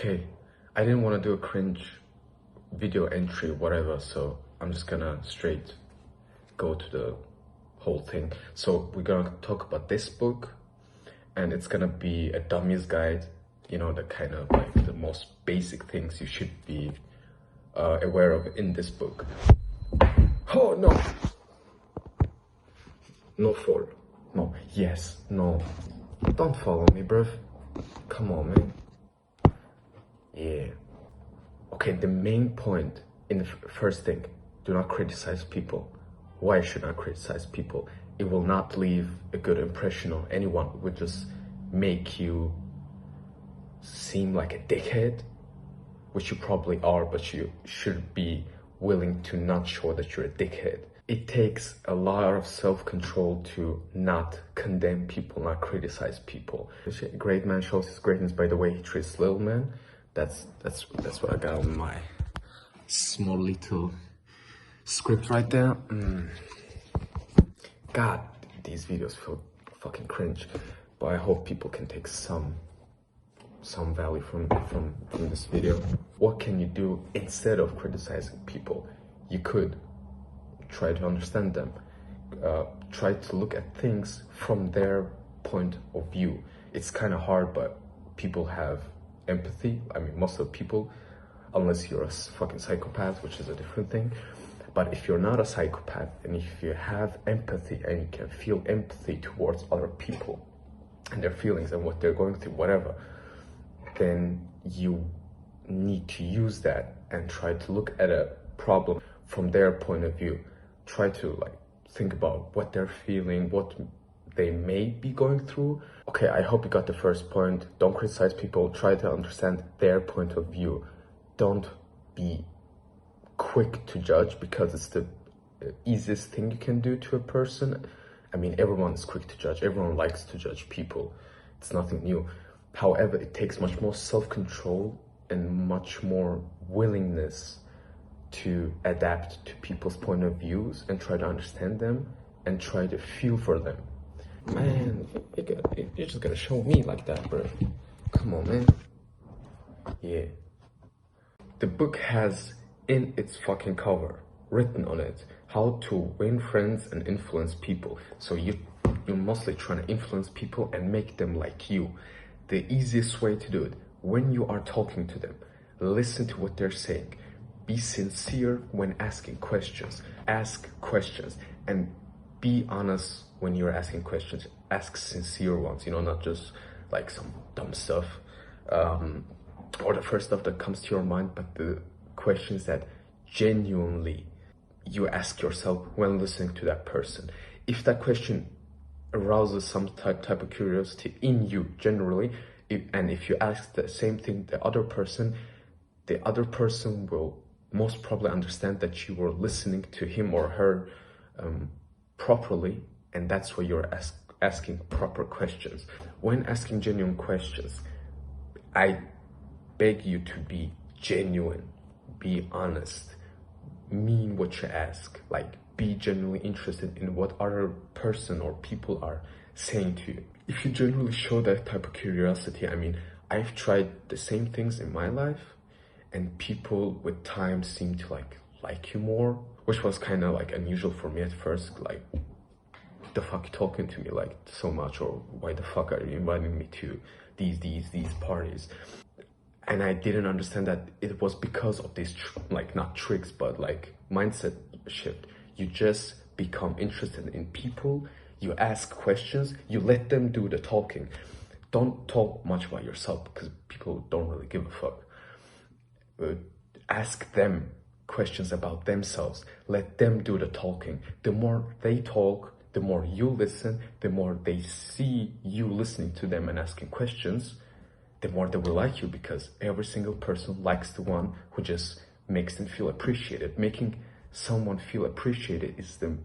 Okay, I didn't want to do a cringe video entry, whatever, so I'm just gonna straight go to the whole thing. So we're gonna talk about this book, and it's gonna be a dummy's guide, you know, the kind of like the most basic things you should be aware of in this book. Oh no! No fall. No, yes, no. Don't follow me, bruv. Come on, man. Yeah. Okay, the main point in the first thing, do not criticize people. Why should I criticize people? It will not leave a good impression on anyone. It would just make you seem like a dickhead, which you probably are, but you should be willing to not show that you're a dickhead. It takes a lot of self-control to not condemn people, not criticize people. A great man shows his greatness by the way he treats little men. That's what I got on my small little script right there. God, these videos feel fucking cringe, but I hope people can take some value from this video. What can you do instead of criticizing people? You could try to understand them, try to look at things from their point of view. It's kind of hard, but people have empathy. I mean, most of the people, unless you're a fucking psychopath, which is a different thing. But if you're not a psychopath, and if you have empathy and you can feel empathy towards other people and their feelings and what they're going through, whatever, then you need to use that and try to look at a problem from their point of view. Try to like think about what they're feeling, what they may be going through. Okay, I hope you got the first point. Don't criticize people. Try to understand their point of view. Don't be quick to judge, because it's the easiest thing you can do to a person. I mean, everyone is quick to judge. Everyone likes to judge people. It's nothing new. However, it takes much more self-control and much more willingness to adapt to people's point of views and try to understand them and try to feel for them. Man, you're just gonna show me like that, bro. Come on, man. Yeah. The book has in its fucking cover, written on it, how to win friends and influence people. So you're mostly trying to influence people and make them like you. The easiest way to do it, when you are talking to them, listen to what they're saying. Be sincere when asking questions. Ask questions and be honest when you're asking questions. Ask sincere ones, you know, not just like some dumb stuff or the first stuff that comes to your mind, but the questions that genuinely you ask yourself when listening to that person. If that question arouses some type of curiosity in you generally, and if you ask the same thing the other person will most probably understand that you were listening to him or her properly, and that's why you're asking proper questions. When asking genuine questions, I beg you to be genuine, be honest, mean what you ask, like be genuinely interested in what other person or people are saying to you. If you genuinely show that type of curiosity, I mean, I've tried the same things in my life, and people with time seem to like you more, which was kind of like unusual for me at first. Like, the fuck you talking to me like so much, or why the fuck are you inviting me to these parties? And I didn't understand that it was because of this like not tricks, but like mindset shift. You just become interested in people, you ask questions, you let them do the talking. Don't talk much about yourself, because people don't really give a fuck. Ask them questions about themselves. Let them do the talking. The more they talk, the more you listen, the more they see you listening to them and asking questions, the more they will like you, because every single person likes the one who just makes them feel appreciated. Making someone feel appreciated is the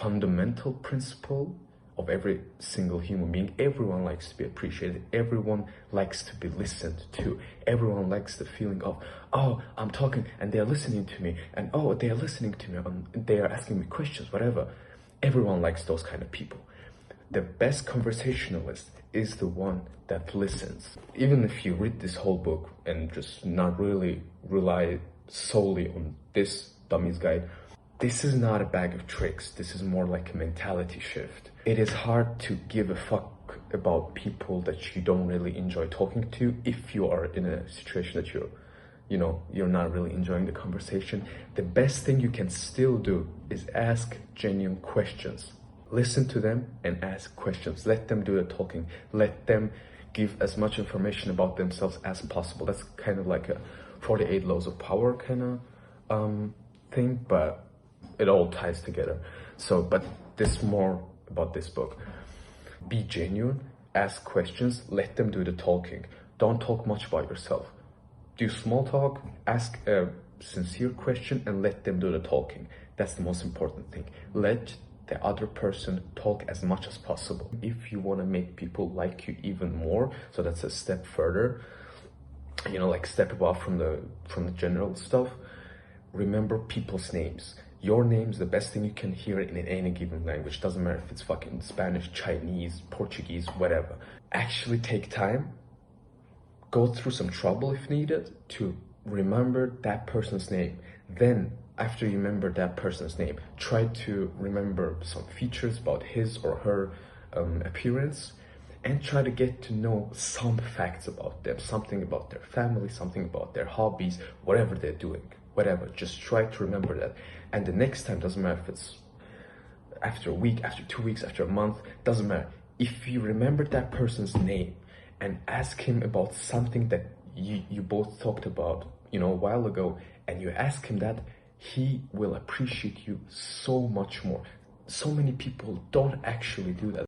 fundamental principle of every single human being. Everyone likes to be appreciated. Everyone likes to be listened to. Everyone likes the feeling of, oh, I'm talking and they're listening to me, and oh, they're listening to me and they are asking me questions, whatever. Everyone likes those kind of people. The best conversationalist is the one that listens. Even if you read this whole book and just not really rely solely on this dummy's guide, this is not a bag of tricks. This is more like a mentality shift. It is hard to give a fuck about people that you don't really enjoy talking to if you are in a situation that you're not really enjoying the conversation. The best thing you can still do is ask genuine questions. Listen to them and ask questions. Let them do the talking. Let them give as much information about themselves as possible. That's kind of like a 48 laws of power kind of thing, but it all ties together. So, but this more about this book. Be genuine, ask questions, let them do the talking. Don't talk much about yourself. Do small talk, ask a sincere question, and let them do the talking. That's the most important thing. Let the other person talk as much as possible. If you want to make people like you even more, so that's a step further, like step above from the general stuff, remember people's names. Your name's the best thing you can hear in any given language. Doesn't matter if it's fucking Spanish, Chinese, Portuguese, whatever. Actually take time, go through some trouble if needed to remember that person's name. Then after you remember that person's name, try to remember some features about his or her appearance, and try to get to know some facts about them, something about their family, something about their hobbies, whatever they're doing, whatever. Just try to remember that. And the next time, doesn't matter if it's after a week, after 2 weeks, after a month, doesn't matter. If you remember that person's name and ask him about something that you both talked about, a while ago, and you ask him that, he will appreciate you so much more. So many people don't actually do that.